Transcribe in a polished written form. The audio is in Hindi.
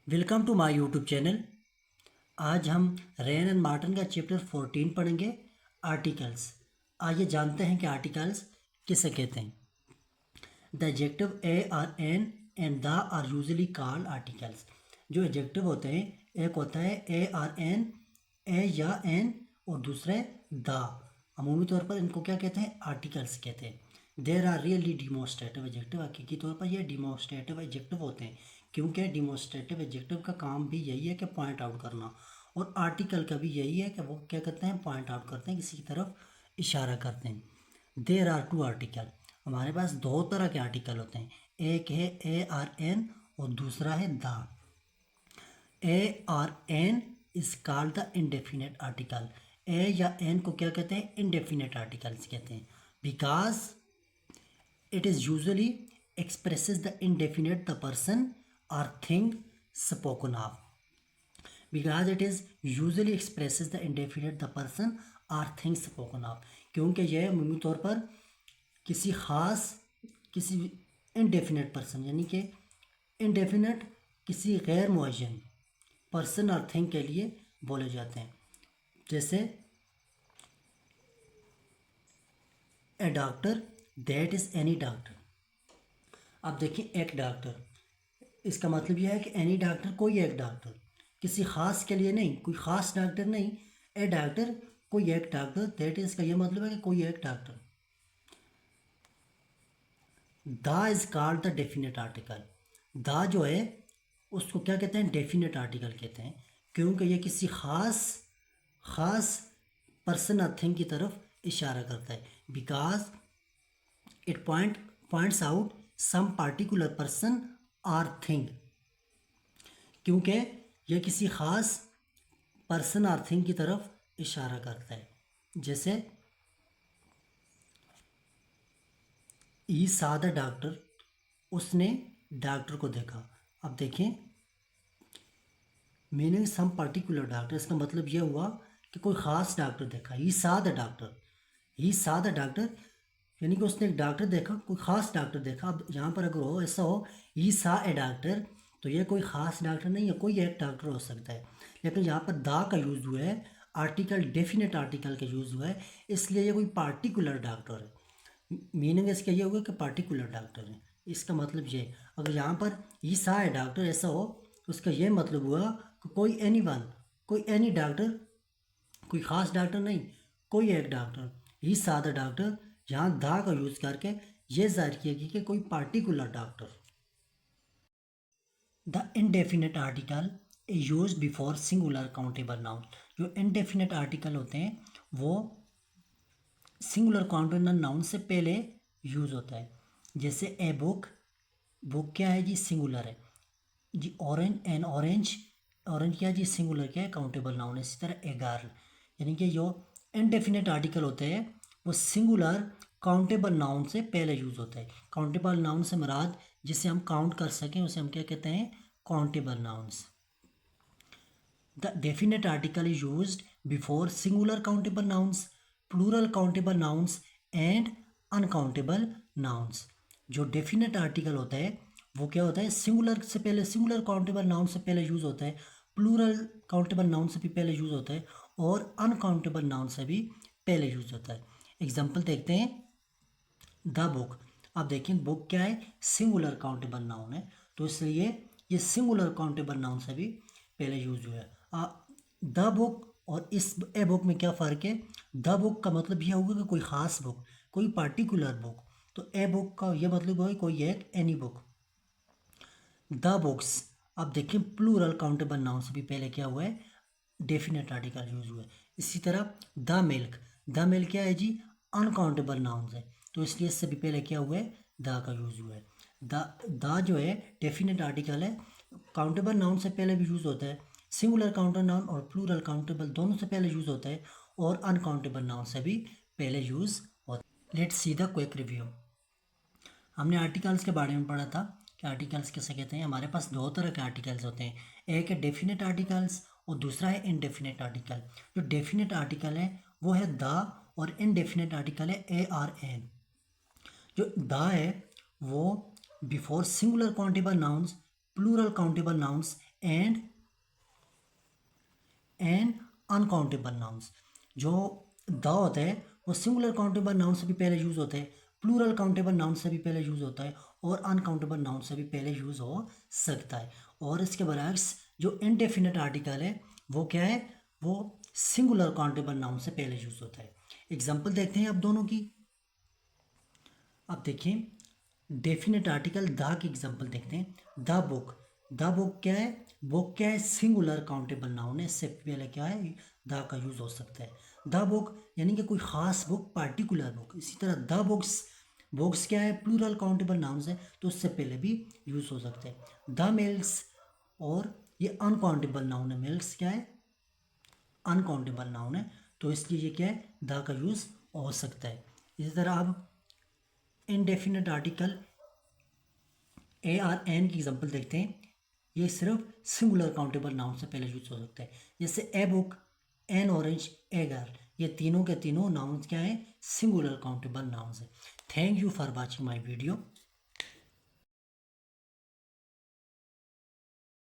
Welcome to my YouTube channel. आज हम रेन एंड मार्टिन का चैप्टर 14 पढ़ेंगे, आर्टिकल्स। आइए जानते हैं कि आर्टिकल्स किसे कहते हैं। The adjective a or an and the are usually called articles. जो एडजेक्टिव होते हैं, एक होता है ए आर एन, ए या एन, और दूसरे द। अमूमी तौर पर इनको क्या कहते हैं? आर्टिकल्स कहते हैं। There are really demonstrative adjective. हकीकी तौर पर ये डिमोस्ट्रेटिव एडजेक्टिव होते हैं, क्योंकि डिमोस्ट्रेटिव एडजेक्टिव का काम भी यही है कि पॉइंट आउट करना, और आर्टिकल का भी यही है कि वो क्या करते हैं? पॉइंट आउट करते हैं, किसी की तरफ इशारा करते हैं। There are two article. हमारे पास दो तरह के आर्टिकल होते हैं, एक है ए आर एन और दूसरा है the. A or an is called the indefinite article. A या एन को क्या कहते हैं? इंडेफिनेट आर्टिकल्स कहते हैं, because it is usually expresses the indefinite the person or thing spoken of. Because it is usually expresses the indefinite the person or thing spoken of, क्योंकि यह अमूमी तौर पर किसी ख़ास, किसी इनडेफिनेट पर्सन, यानी कि इनडेफिनेट किसी गैर मुअय्यन पर्सन और थिंग के लिए बोले जाते हैं। जैसे a doctor, that is any doctor. अब देखिए, एक डॉक्टर, इसका मतलब यह है कि एनी डॉक्टर, कोई एक डॉक्टर, किसी ख़ास के लिए नहीं, कोई ख़ास डॉक्टर नहीं। ए डॉक्टर, कोई एक डॉक्टर, दैट इज़ का यह मतलब है कि कोई एक doctor. The is called the definite article. The जो है उसको क्या कहते हैं? डेफिनेट आर्टिकल कहते हैं, क्योंकि यह किसी ख़ास पर्सन और थिंग की तरफ इशारा करता है। Because it points out some particular person और थिंग, क्योंकि यह किसी ख़ास पर्सन और थिंग की तरफ इशारा करता है। जैसे ई सा द डॉक्टर, उसने डॉक्टर को देखा। अब देखें, मीनिंग सम पर्टिकुलर डॉक्टर, इसका मतलब यह हुआ कि कोई ख़ास डॉक्टर देखा। ही सा द डॉक्टर, ही सा द डॉक्टर, यानी कि उसने एक डॉक्टर देखा, कोई ख़ास डॉक्टर देखा। अब यहाँ पर अगर हो ऐसा हो ही सा ए डॉक्टर, तो ये कोई ख़ास डॉक्टर नहीं है, कोई एक डॉक्टर हो सकता है। लेकिन यहाँ पर दा का यूज़ हुआ है, आर्टिकल डेफिनेट आर्टिकल का यूज़ हुआ है, इसलिए ये कोई पार्टिकुलर डॉक्टर है। मीनिंग इसका ये होगा कि पार्टिकुलर डॉक्टर है। इसका मतलब ये, अगर यहाँ पर ही सा ए डॉक्टर ऐसा हो, तो उसका ये मतलब हुआ कि कोई एनी वन, कोई एनी डॉक्टर, कोई ख़ास डॉक्टर नहीं, कोई एक डॉक्टर। ही सादा डॉक्टर, यहाँ दा का यूज़ करके ये जाहिर किया गया कि कोई particular doctor. The indefinite article use before singular countable noun. जो इनडेफिनेट आर्टिकल होते हैं वो सिंगुलर काउंटेबल नाउन से पहले यूज़ होता है। जैसे ए बुक, बुक क्या है जी? सिंगुलर है जी। ऑरेंज, एन ऑरेंज, ऑरेंज क्या है जी? सिंगुलर क्या है? काउंटेबल नाउन है। इसी तरह ए गर्ल, यानी कि जो इनडेफिनेट आर्टिकल होते हैं वो सिंगुलर काउंटेबल नाउन से पहले यूज़ होता है। काउंटेबल नाउन से मुराद जिसे हम काउंट कर सकें उसे हम क्या कहते हैं? Countable nouns. The definite article is used before singular countable nouns, plural countable nouns and uncountable nouns. जो डेफिनेट आर्टिकल होता है वो क्या होता है? सिंगुलर से पहले, सिंगुलर काउंटेबल नाउन से पहले यूज़ होता है, प्लूरल काउंटेबल नाउन से भी पहले यूज़ होता है, और अनकाउंटेबल नाउन से भी पहले यूज़ होता है। एग्जाम्पल देखते हैं, द बुक। अब देखें, बुक क्या है? सिंगुलर काउंटेबल नाउन है, तो इसलिए ये सिंगुलर काउंटेबल नाउन से भी पहले यूज हुआ है। द बुक और इस ए बुक में क्या फ़र्क है? द बुक का मतलब यह होगा कि कोई ख़ास बुक, कोई पार्टिकुलर बुक। तो ए बुक का यह मतलब होगा कोई एक एनी बुक। The books. अब देखिए, प्लूरल काउंटेबल नाउन से भी पहले क्या हुआ है? डेफिनेट आर्टिकल यूज हुआ है। इसी तरह द मिल्क, द मिल्क क्या है जी? अनकाउंटेबल नाउन है, तो इसलिए इससे भी पहले क्या हुआ है? द का यूज हुआ है। द जो है डेफिनेट आर्टिकल है, काउंटेबल नाउन से पहले भी यूज होता है, सिंगुलर काउंटर नाउन और प्लूरल काउंटेबल दोनों से पहले यूज होता है, और अनकाउंटेबल नाउन से भी पहले यूज होता है। Let's see the quick review. हमने आर्टिकल्स के बारे में पढ़ा था कि आर्टिकल्स किसे कहते हैं। हमारे पास दो तरह के आर्टिकल्स होते हैं, एक है डेफिनेट आर्टिकल्स और दूसरा है इनडेफिनेट आर्टिकल। जो डेफिनेट आर्टिकल है वो है द, और इनडेफिनेट आर्टिकल है ए आर एन। जो द है वो before singular countable nouns, plural countable nouns and uncountable nouns. जो द होता है वो सिंगुलर काउंटेबल नाउन से भी पहले यूज़ होता है, प्लूरल काउंटेबल नाउन से भी पहले यूज़ होता है और अनकाउंटेबल नाउन से भी पहले यूज़ हो सकता है। और इसके बरक्स जो इनडेफिनेट आर्टिकल है वो क्या है, वो सिंगुलर काउंटेबल नाउन से पहले यूज़ होता है। एग्जाम्पल देखते हैं अब दोनों की। अब देखिए definite article the key example देखते हैं। द बुक, द बुक क्या है, बुक क्या है, सिंगुलर काउंटेबल नाउन है, इससे पहले क्या है द का यूज हो सकता है। द बुक यानी कि कोई खास बुक, पार्टिकुलर बुक। इसी तरह द बुक्स, बुक्स क्या है, प्लूरल काउंटेबल नाउन्स है तो उससे पहले भी यूज हो सकता है। द मिल्क्स, और ये अनकाउंटेबल नाउन है, मिल्क्स क्या है, अनकाउंटेबल नाउन है तो इसलिए ये क्या है, द का यूज हो सकता है। इसी तरह अब indefinite article a or an की एग्जांपल देखते हैं। ये सिर्फ सिंगुलर काउंटेबल नाउन से पहले यूज हो सकता है, जैसे a book, N orange, a girl. ये तीनों के तीनों नाउन्स क्या है, सिंगुलर काउंटेबल नाउन्स है। Thank you for watching my video.